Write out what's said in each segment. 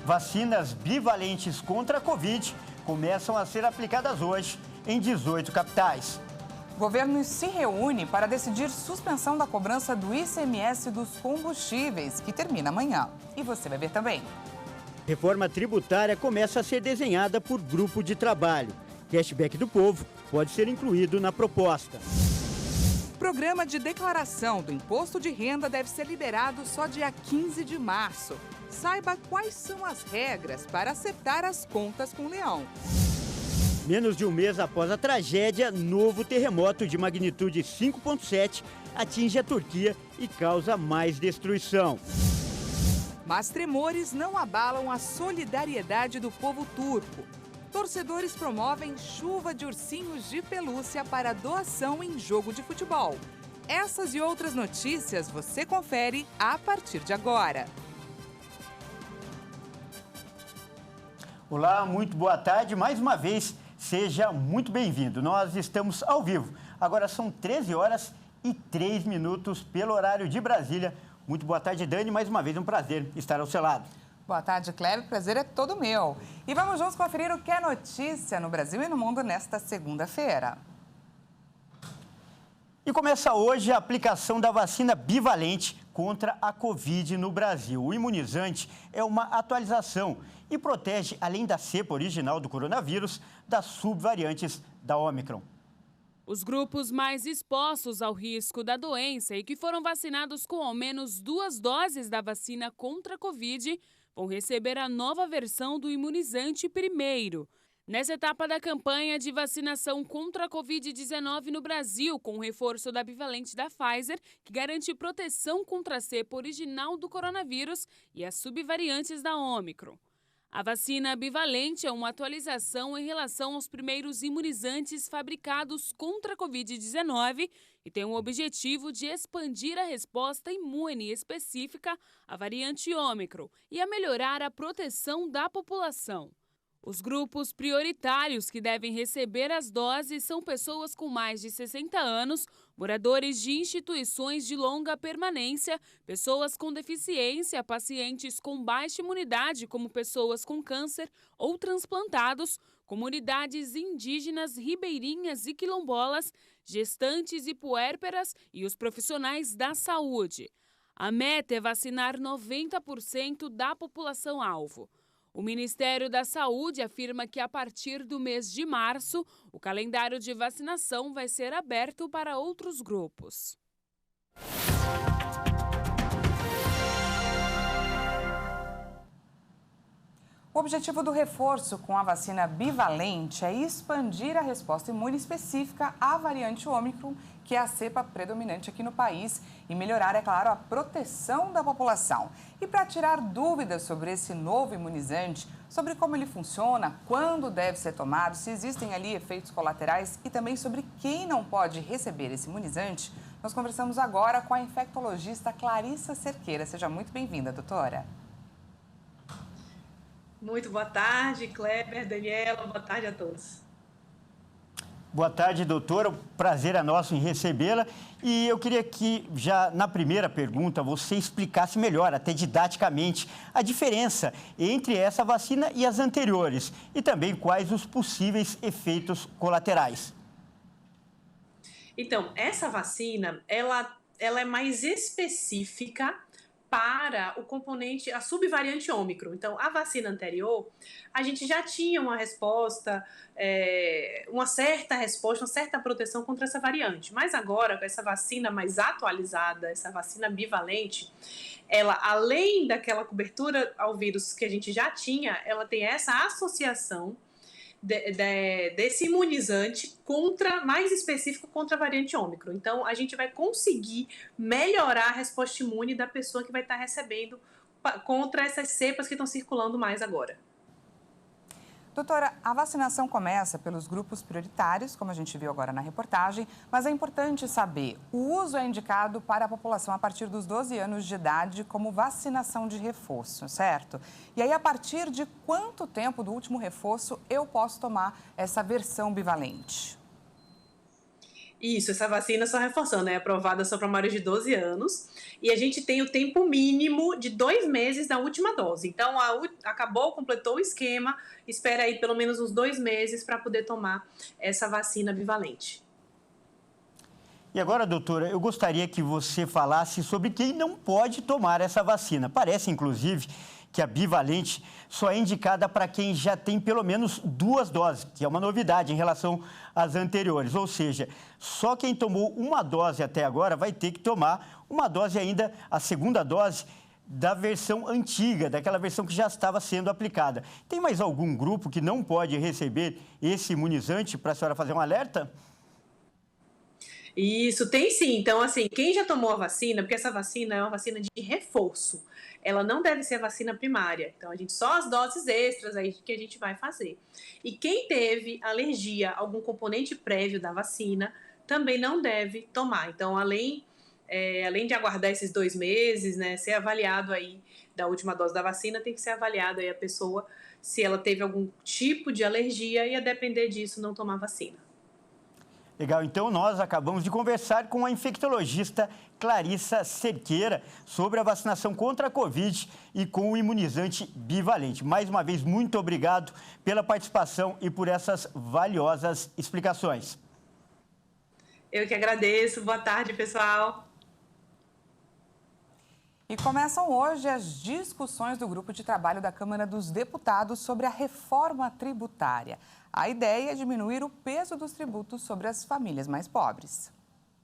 Vacinas bivalentes contra a Covid começam a ser aplicadas hoje em 18 capitais. O governo se reúne para decidir suspensão da cobrança do ICMS dos combustíveis, que termina amanhã. E você vai ver também. Reforma tributária começa a ser desenhada por grupo de trabalho. Cashback do povo pode ser incluído na proposta. O programa de declaração do imposto de renda deve ser liberado só dia 15 de março. Saiba quais são as regras para acertar as contas com o leão. Menos de um mês após a tragédia, novo terremoto de magnitude 5,7 atinge a Turquia e causa mais destruição. Mas tremores não abalam a solidariedade do povo turco. Torcedores promovem chuva de ursinhos de pelúcia para doação em jogo de futebol. Essas e outras notícias você confere a partir de agora. Olá, muito boa tarde. Mais uma vez, seja muito bem-vindo. Nós estamos ao vivo. Agora são 13 horas e 3 minutos pelo horário de Brasília. Muito boa tarde, Dani. Mais uma vez, um prazer estar ao seu lado. Boa tarde, Cléber. O prazer é todo meu. E vamos juntos conferir o que é notícia no Brasil e no mundo nesta segunda-feira. E começa hoje a aplicação da vacina bivalente contra a Covid no Brasil. O imunizante é uma atualização e protege, além da cepa original do coronavírus, das subvariantes da Ômicron. Os grupos mais expostos ao risco da doença e que foram vacinados com ao menos 2 doses da vacina contra a Covid vão receber a nova versão do imunizante primeiro. Nessa etapa da campanha de vacinação contra a Covid-19 no Brasil, com o reforço da bivalente da Pfizer, que garante proteção contra a cepa original do coronavírus e as subvariantes da Ômicron. A vacina bivalente é uma atualização em relação aos primeiros imunizantes fabricados contra a Covid-19 e tem o objetivo de expandir a resposta imune específica à variante Ômicron e a melhorar a proteção da população. Os grupos prioritários que devem receber as doses são pessoas com mais de 60 anos, moradores de instituições de longa permanência, pessoas com deficiência, pacientes com baixa imunidade, como pessoas com câncer ou transplantados, comunidades indígenas, ribeirinhas e quilombolas, gestantes e puérperas e os profissionais da saúde. A meta é vacinar 90% da população-alvo. O Ministério da Saúde afirma que, a partir do mês de março, o calendário de vacinação vai ser aberto para outros grupos. O objetivo do reforço com a vacina bivalente é expandir a resposta imune específica à variante Ômicron, que é a cepa predominante aqui no país, e melhorar, é claro, a proteção da população. E para tirar dúvidas sobre esse novo imunizante, sobre como ele funciona, quando deve ser tomado, se existem ali efeitos colaterais e também sobre quem não pode receber esse imunizante, nós conversamos agora com a infectologista Clarissa Cerqueira. Seja muito bem-vinda, doutora. Muito boa tarde, Cléber, Daniela, boa tarde a todos. Boa tarde, doutora. O prazer é nosso em recebê-la. E eu queria que, já na primeira pergunta, você explicasse melhor, até didaticamente, a diferença entre essa vacina e as anteriores e também quais os possíveis efeitos colaterais. Então, essa vacina, ela é mais específica para o componente, a subvariante Ômicron. Então, a vacina anterior, a gente já tinha uma resposta, uma certa proteção contra essa variante. Mas agora, com essa vacina mais atualizada, essa vacina bivalente, ela, além daquela cobertura ao vírus que a gente já tinha, ela tem essa associação desse imunizante mais específico contra a variante Ômicron. Então, a gente vai conseguir melhorar a resposta imune da pessoa que vai estar recebendo contra essas cepas que estão circulando mais agora. Doutora, a vacinação começa pelos grupos prioritários, como a gente viu agora na reportagem, mas é importante saber, o uso é indicado para a população a partir dos 12 anos de idade como vacinação de reforço, certo? E aí, a partir de quanto tempo do último reforço eu posso tomar essa versão bivalente? Isso, essa vacina, só reforçando, é aprovada só para maiores de 12 anos. E a gente tem o tempo mínimo de 2 meses da última dose. Então, acabou, completou o esquema, espera aí pelo menos uns 2 meses para poder tomar essa vacina bivalente. E agora, doutora, eu gostaria que você falasse sobre quem não pode tomar essa vacina. Parece, inclusive, que a bivalente só é indicada para quem já tem pelo menos 2 doses, que é uma novidade em relação às anteriores. Ou seja, só quem tomou uma dose até agora vai ter que tomar uma dose ainda, a segunda dose, da versão antiga, daquela versão que já estava sendo aplicada. Tem mais algum grupo que não pode receber esse imunizante para a senhora fazer um alerta? Isso, tem sim. Então, assim, quem já tomou a vacina, porque essa vacina é uma vacina de reforço, ela não deve ser a vacina primária. Então, só as doses extras aí que a gente vai fazer. E quem teve alergia a algum componente prévio da vacina, também não deve tomar. Então, além de aguardar esses 2 meses, né, ser avaliado aí da última dose da vacina, tem que ser avaliado aí a pessoa se ela teve algum tipo de alergia e, a depender disso, não tomar vacina. Legal, então nós acabamos de conversar com a infectologista Clarissa Cerqueira sobre a vacinação contra a Covid e com o imunizante bivalente. Mais uma vez, muito obrigado pela participação e por essas valiosas explicações. Eu que agradeço. Boa tarde, pessoal. E começam hoje as discussões do grupo de trabalho da Câmara dos Deputados sobre a reforma tributária. A ideia é diminuir o peso dos tributos sobre as famílias mais pobres.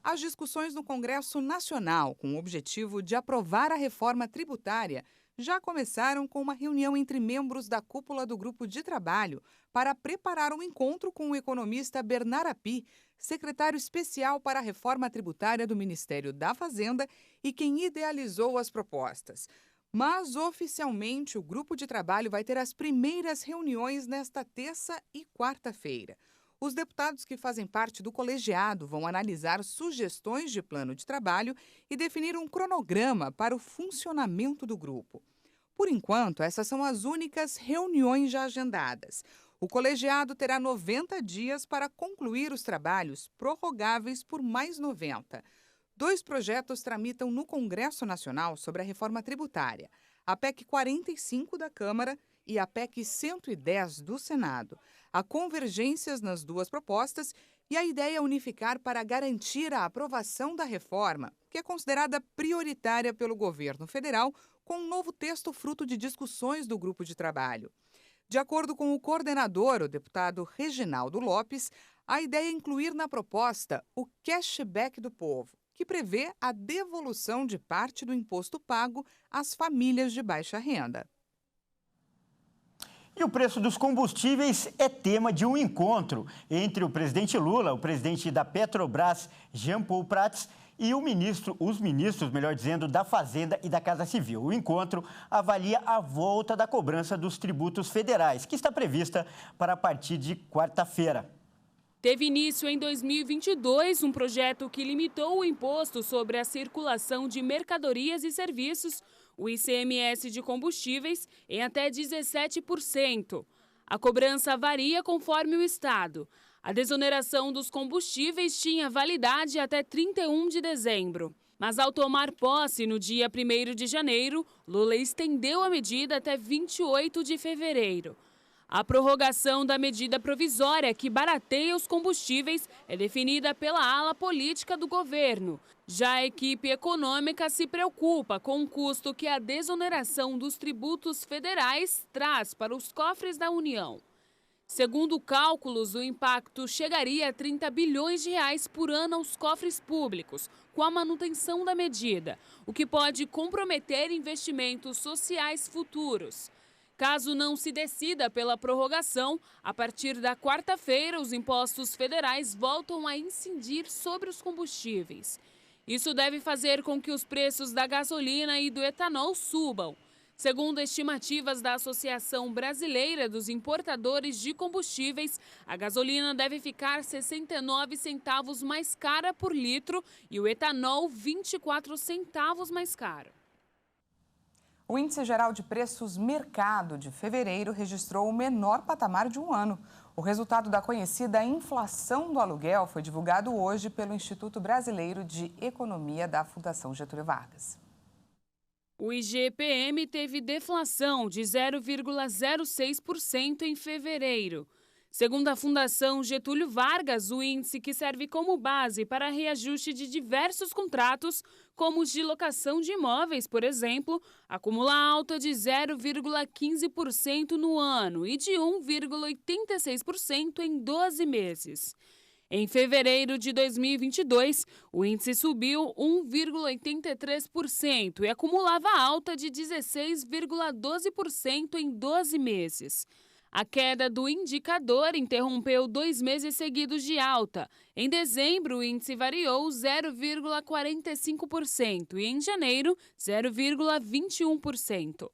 As discussões no Congresso Nacional, com o objetivo de aprovar a reforma tributária, já começaram com uma reunião entre membros da cúpula do grupo de trabalho para preparar um encontro com o economista Bernard Api, secretário especial para a reforma tributária do Ministério da Fazenda e quem idealizou as propostas. Mas, oficialmente, o grupo de trabalho vai ter as primeiras reuniões nesta terça e quarta-feira. Os deputados que fazem parte do colegiado vão analisar sugestões de plano de trabalho e definir um cronograma para o funcionamento do grupo. Por enquanto, essas são as únicas reuniões já agendadas. O colegiado terá 90 dias para concluir os trabalhos, prorrogáveis por mais 90. 2 projetos tramitam no Congresso Nacional sobre a reforma tributária, a PEC 45 da Câmara e a PEC 110 do Senado. Há convergências nas 2 propostas e a ideia é unificar para garantir a aprovação da reforma, que é considerada prioritária pelo governo federal, com um novo texto fruto de discussões do grupo de trabalho. De acordo com o coordenador, o deputado Reginaldo Lopes, a ideia é incluir na proposta o cashback do povo, que prevê a devolução de parte do imposto pago às famílias de baixa renda. E o preço dos combustíveis é tema de um encontro entre o presidente Lula, o presidente da Petrobras, Jean Paul Prats, e os ministros, melhor dizendo, da Fazenda e da Casa Civil. O encontro avalia a volta da cobrança dos tributos federais, que está prevista para a partir de quarta-feira. Teve início em 2022 um projeto que limitou o imposto sobre a circulação de mercadorias e serviços, o ICMS de combustíveis, em até 17%. A cobrança varia conforme o estado. A desoneração dos combustíveis tinha validade até 31 de dezembro. Mas ao tomar posse no dia 1º de janeiro, Lula estendeu a medida até 28 de fevereiro. A prorrogação da medida provisória que barateia os combustíveis é definida pela ala política do governo. Já a equipe econômica se preocupa com o custo que a desoneração dos tributos federais traz para os cofres da União. Segundo cálculos, o impacto chegaria a 30 bilhões de reais por ano aos cofres públicos, com a manutenção da medida, o que pode comprometer investimentos sociais futuros. Caso não se decida pela prorrogação, a partir da quarta-feira, os impostos federais voltam a incidir sobre os combustíveis. Isso deve fazer com que os preços da gasolina e do etanol subam. Segundo estimativas da Associação Brasileira dos Importadores de Combustíveis, a gasolina deve ficar 69 centavos mais cara por litro e o etanol 24 centavos mais caro. O Índice Geral de Preços Mercado de fevereiro registrou o menor patamar de um ano. O resultado da conhecida inflação do aluguel foi divulgado hoje pelo Instituto Brasileiro de Economia da Fundação Getúlio Vargas. O IGPM teve deflação de 0,06% em fevereiro. Segundo a Fundação Getúlio Vargas, o índice que serve como base para reajuste de diversos contratos, como os de locação de imóveis, por exemplo, acumula alta de 0,15% no ano e de 1,86% em 12 meses. Em fevereiro de 2022, o índice subiu 1,83% e acumulava alta de 16,12% em 12 meses. A queda do indicador interrompeu 2 meses seguidos de alta. Em dezembro, o índice variou 0,45% e em janeiro, 0,21%.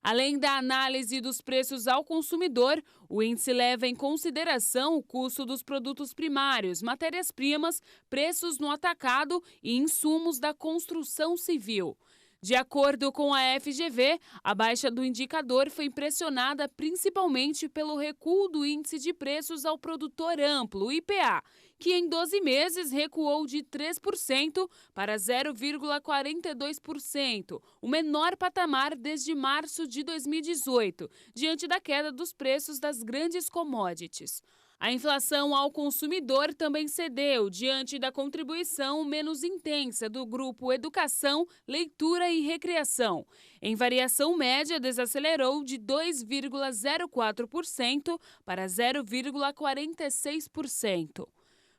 Além da análise dos preços ao consumidor, o índice leva em consideração o custo dos produtos primários, matérias-primas, preços no atacado e insumos da construção civil. De acordo com a FGV, a baixa do indicador foi pressionada principalmente pelo recuo do índice de preços ao produtor amplo, IPA, que em 12 meses recuou de 3% para 0,42%, o menor patamar desde março de 2018, diante da queda dos preços das grandes commodities. A inflação ao consumidor também cedeu diante da contribuição menos intensa do grupo Educação, Leitura e Recreação. Em variação média, desacelerou de 2,04% para 0,46%.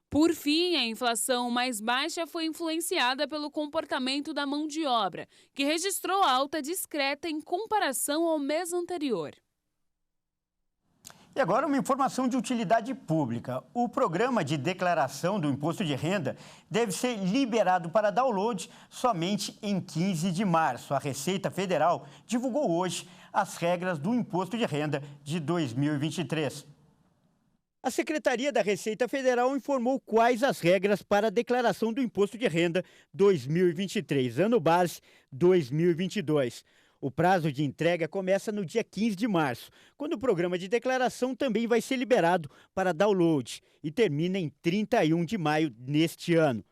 Por fim, a inflação mais baixa foi influenciada pelo comportamento da mão de obra, que registrou alta discreta em comparação ao mês anterior. E agora uma informação de utilidade pública. O programa de declaração do imposto de renda deve ser liberado para download somente em 15 de março. A Receita Federal divulgou hoje as regras do imposto de renda de 2023. A Secretaria da Receita Federal informou quais as regras para a declaração do imposto de renda 2023, ano base 2022. O prazo de entrega começa no dia 15 de março, quando o programa de declaração também vai ser liberado para download e termina em 31 de maio neste ano.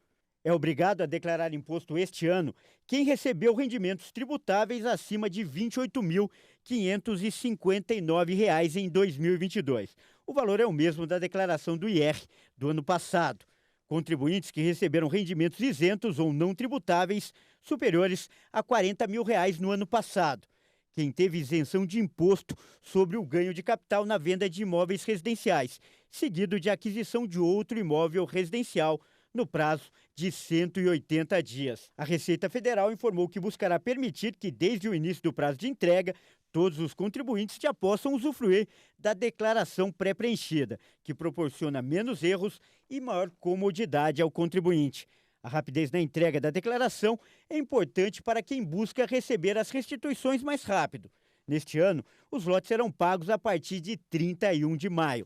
É obrigado a declarar imposto este ano quem recebeu rendimentos tributáveis acima de R$ 28.559 em 2022. O valor é o mesmo da declaração do IR do ano passado. Contribuintes que receberam rendimentos isentos ou não tributáveis superiores a R$ 40 mil no ano passado. Quem teve isenção de imposto sobre o ganho de capital na venda de imóveis residenciais, seguido de aquisição de outro imóvel residencial no prazo de 180 dias. A Receita Federal informou que buscará permitir que, desde o início do prazo de entrega, todos os contribuintes já possam usufruir da declaração pré-preenchida, que proporciona menos erros e maior comodidade ao contribuinte. A rapidez na entrega da declaração é importante para quem busca receber as restituições mais rápido. Neste ano, os lotes serão pagos a partir de 31 de maio.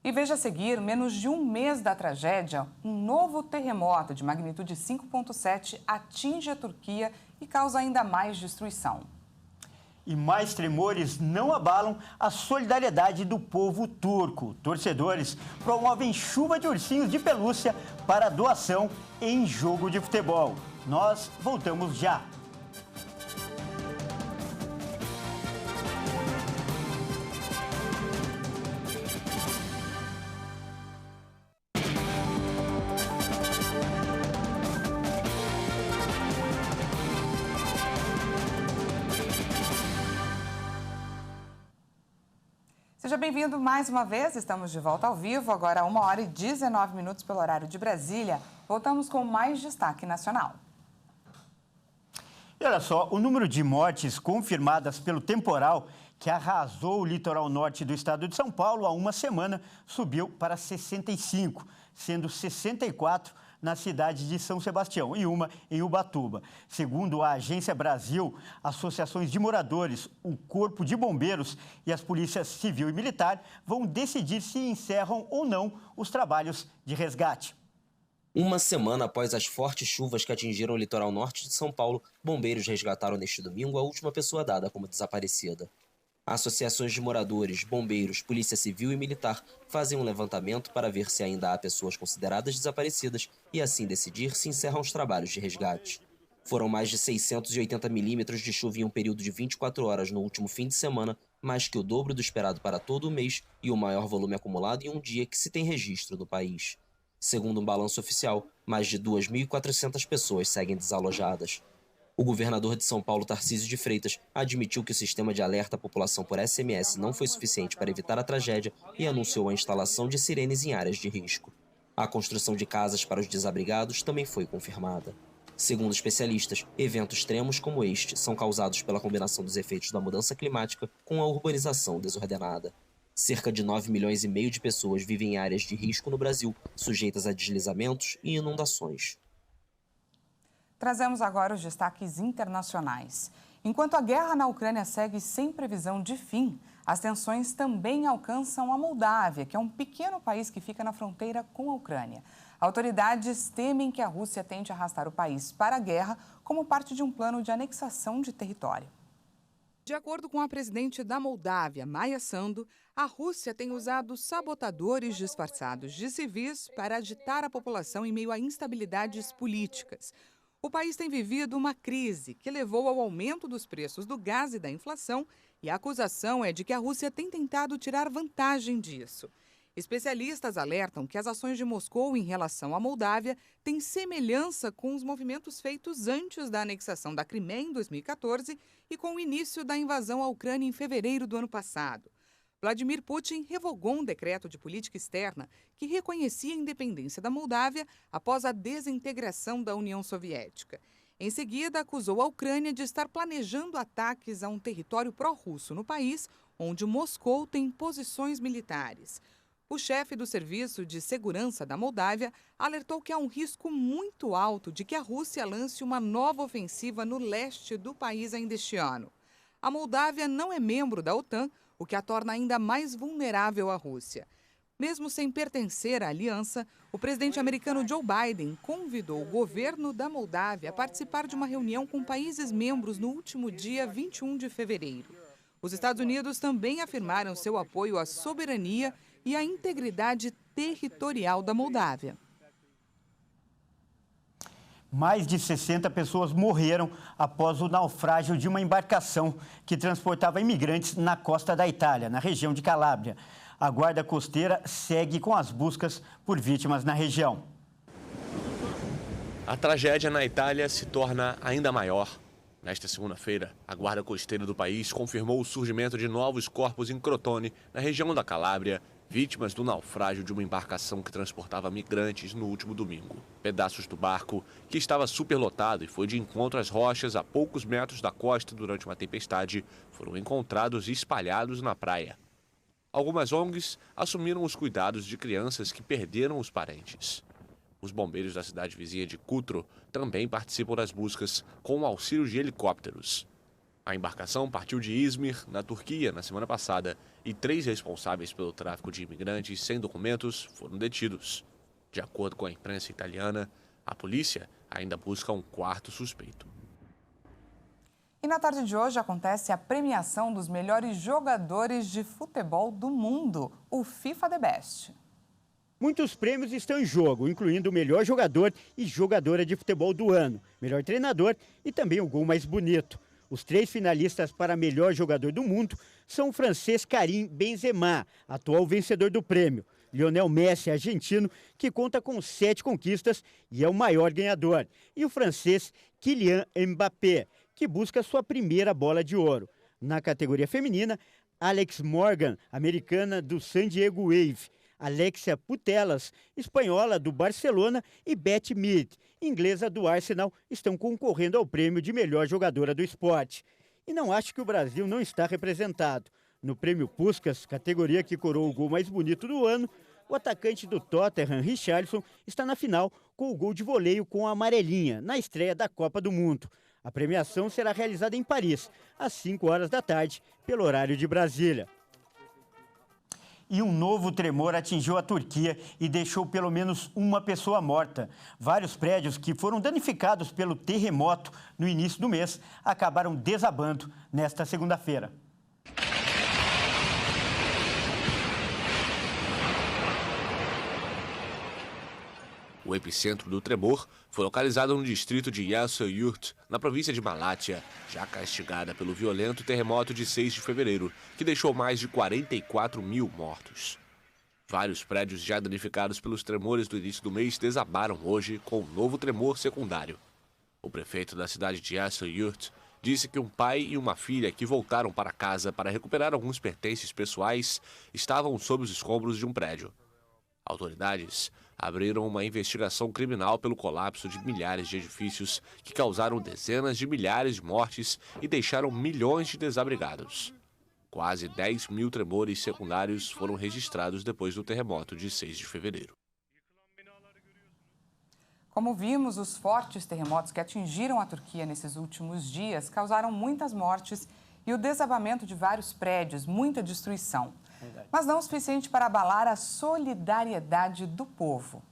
E veja a seguir, menos de um mês da tragédia, um novo terremoto de magnitude 5,7 atinge a Turquia e causa ainda mais destruição. E mais tremores não abalam a solidariedade do povo turco. Torcedores promovem chuva de ursinhos de pelúcia para doação em jogo de futebol. Nós voltamos já. Seja bem-vindo mais uma vez, estamos de volta ao vivo, agora 1h19 pelo horário de Brasília. Voltamos com mais destaque nacional. E olha só, o número de mortes confirmadas pelo temporal que arrasou o litoral norte do estado de São Paulo há uma semana subiu para 65, sendo 64 na cidade de São Sebastião e uma em Ubatuba. Segundo a Agência Brasil, associações de moradores, o Corpo de Bombeiros e as polícias civil e militar vão decidir se encerram ou não os trabalhos de resgate. Uma semana após as fortes chuvas que atingiram o litoral norte de São Paulo, bombeiros resgataram neste domingo a última pessoa dada como desaparecida. Associações de moradores, bombeiros, polícia civil e militar fazem um levantamento para ver se ainda há pessoas consideradas desaparecidas e assim decidir se encerram os trabalhos de resgate. Foram mais de 680 milímetros de chuva em um período de 24 horas no último fim de semana, mais que o dobro do esperado para todo o mês e o maior volume acumulado em um dia que se tem registro no país. Segundo um balanço oficial, mais de 2.400 pessoas seguem desalojadas. O governador de São Paulo, Tarcísio de Freitas, admitiu que o sistema de alerta à população por SMS não foi suficiente para evitar a tragédia e anunciou a instalação de sirenes em áreas de risco. A construção de casas para os desabrigados também foi confirmada. Segundo especialistas, eventos extremos como este são causados pela combinação dos efeitos da mudança climática com a urbanização desordenada. Cerca de 9,5 milhões de pessoas vivem em áreas de risco no Brasil, sujeitas a deslizamentos e inundações. Trazemos agora os destaques internacionais. Enquanto a guerra na Ucrânia segue sem previsão de fim, as tensões também alcançam a Moldávia, que é um pequeno país que fica na fronteira com a Ucrânia. Autoridades temem que a Rússia tente arrastar o país para a guerra como parte de um plano de anexação de território. De acordo com a presidente da Moldávia, Maia Sandu, a Rússia tem usado sabotadores disfarçados de civis para agitar a população em meio a instabilidades políticas. O país tem vivido uma crise que levou ao aumento dos preços do gás e da inflação, e a acusação é de que a Rússia tem tentado tirar vantagem disso. Especialistas alertam que as ações de Moscou em relação à Moldávia têm semelhança com os movimentos feitos antes da anexação da Crimeia em 2014 e com o início da invasão à Ucrânia em fevereiro do ano passado. Vladimir Putin revogou um decreto de política externa que reconhecia a independência da Moldávia após a desintegração da União Soviética. Em seguida, acusou a Ucrânia de estar planejando ataques a um território pró-russo no país, onde Moscou tem posições militares. O chefe do Serviço de Segurança da Moldávia alertou que há um risco muito alto de que a Rússia lance uma nova ofensiva no leste do país ainda este ano. A Moldávia não é membro da OTAN, o que a torna ainda mais vulnerável à Rússia. Mesmo sem pertencer à aliança, o presidente americano Joe Biden convidou o governo da Moldávia a participar de uma reunião com países membros no último dia 21 de fevereiro. Os Estados Unidos também afirmaram seu apoio à soberania e à integridade territorial da Moldávia. Mais de 60 pessoas morreram após o naufrágio de uma embarcação que transportava imigrantes na costa da Itália, na região de Calábria. A Guarda Costeira segue com as buscas por vítimas na região. A tragédia na Itália se torna ainda maior. Nesta segunda-feira, a Guarda Costeira do país confirmou o surgimento de novos corpos em Crotone, na região da Calábria, vítimas do naufrágio de uma embarcação que transportava migrantes no último domingo. Pedaços do barco, que estava superlotado e foi de encontro às rochas a poucos metros da costa durante uma tempestade, foram encontrados espalhados na praia. Algumas ONGs assumiram os cuidados de crianças que perderam os parentes. Os bombeiros da cidade vizinha de Cutro também participam das buscas com o auxílio de helicópteros. A embarcação partiu de Izmir, na Turquia, na semana passada, e 3 responsáveis pelo tráfico de imigrantes sem documentos foram detidos. De acordo com a imprensa italiana, a polícia ainda busca um 4º suspeito. E na tarde de hoje acontece a premiação dos melhores jogadores de futebol do mundo, o FIFA The Best. Muitos prêmios estão em jogo, incluindo o melhor jogador e jogadora de futebol do ano, melhor treinador e também o gol mais bonito. Os 3 finalistas para melhor jogador do mundo são o francês Karim Benzema, atual vencedor do prêmio, Lionel Messi, argentino, que conta com 7 conquistas e é o maior ganhador, e o francês Kylian Mbappé, que busca sua primeira bola de ouro. Na categoria feminina, Alex Morgan, americana do San Diego Wave, Alexia Putellas, espanhola do Barcelona, e Beth Mead, inglesa do Arsenal, estão concorrendo ao prêmio de melhor jogadora do esporte. E não acho que o Brasil não está representado. No prêmio Puskás, categoria que coroou o gol mais bonito do ano, o atacante do Tottenham, Richarlison, está na final com o gol de voleio com a amarelinha, na estreia da Copa do Mundo. A premiação será realizada em Paris, às 5 horas da tarde, pelo horário de Brasília. E um novo tremor atingiu a Turquia e deixou pelo menos uma pessoa morta. Vários prédios que foram danificados pelo terremoto no início do mês acabaram desabando nesta segunda-feira. O epicentro do tremor foi localizado no distrito de Yasyurt, na província de Malatya, já castigada pelo violento terremoto de 6 de fevereiro, que deixou mais de 44 mil mortos. Vários prédios já danificados pelos tremores do início do mês desabaram hoje com um novo tremor secundário. O prefeito da cidade de Yasyurt disse que um pai e uma filha que voltaram para casa para recuperar alguns pertences pessoais estavam sob os escombros de um prédio. Autoridades abriram uma investigação criminal pelo colapso de milhares de edifícios que causaram dezenas de milhares de mortes e deixaram milhões de desabrigados. Quase 10 mil tremores secundários foram registrados depois do terremoto de 6 de fevereiro. Como vimos, os fortes terremotos que atingiram a Turquia nesses últimos dias causaram muitas mortes e o desabamento de vários prédios, muita destruição. Mas não o suficiente para abalar a solidariedade do povo.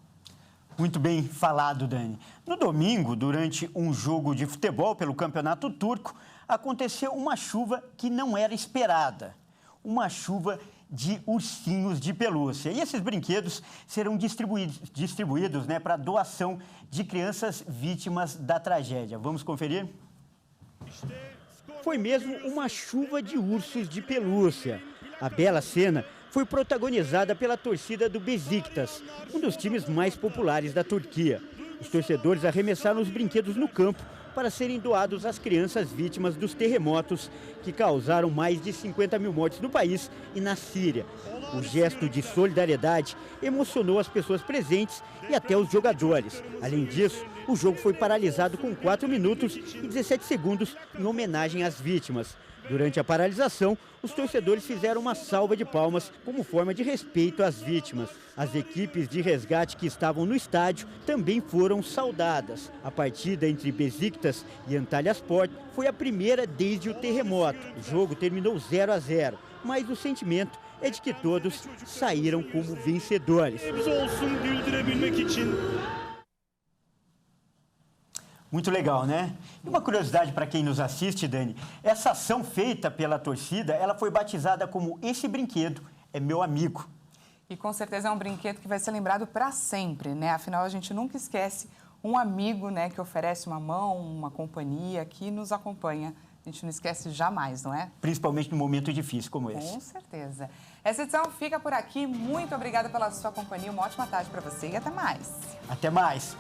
Muito bem falado, Dani. No domingo, durante um jogo de futebol pelo Campeonato Turco, aconteceu uma chuva que não era esperada. Uma chuva de ursinhos de pelúcia. E esses brinquedos serão distribuídos para doação de crianças vítimas da tragédia. Vamos conferir? Foi mesmo uma chuva de ursos de pelúcia. A bela cena foi protagonizada pela torcida do Beşiktaş, um dos times mais populares da Turquia. Os torcedores arremessaram os brinquedos no campo para serem doados às crianças vítimas dos terremotos que causaram mais de 50 mil mortes no país e na Síria. O gesto de solidariedade emocionou as pessoas presentes e até os jogadores. Além disso, o jogo foi paralisado com 4 minutos e 17 segundos em homenagem às vítimas. Durante a paralisação, os torcedores fizeram uma salva de palmas como forma de respeito às vítimas. As equipes de resgate que estavam no estádio também foram saudadas. A partida entre Beşiktaş e Antalyaspor foi a primeira desde o terremoto. O jogo terminou 0-0, mas o sentimento é de que todos saíram como vencedores. Muito legal, né? E uma curiosidade para quem nos assiste, Dani, essa ação feita pela torcida, ela foi batizada como Esse Brinquedo é Meu Amigo. E com certeza é um brinquedo que vai ser lembrado para sempre, né? Afinal, a gente nunca esquece um amigo, né, que oferece uma mão, uma companhia, que nos acompanha. A gente não esquece jamais, não é? Principalmente num momento difícil como esse. Com certeza. Essa edição fica por aqui. Muito obrigada pela sua companhia. Uma ótima tarde para você e até mais. Até mais.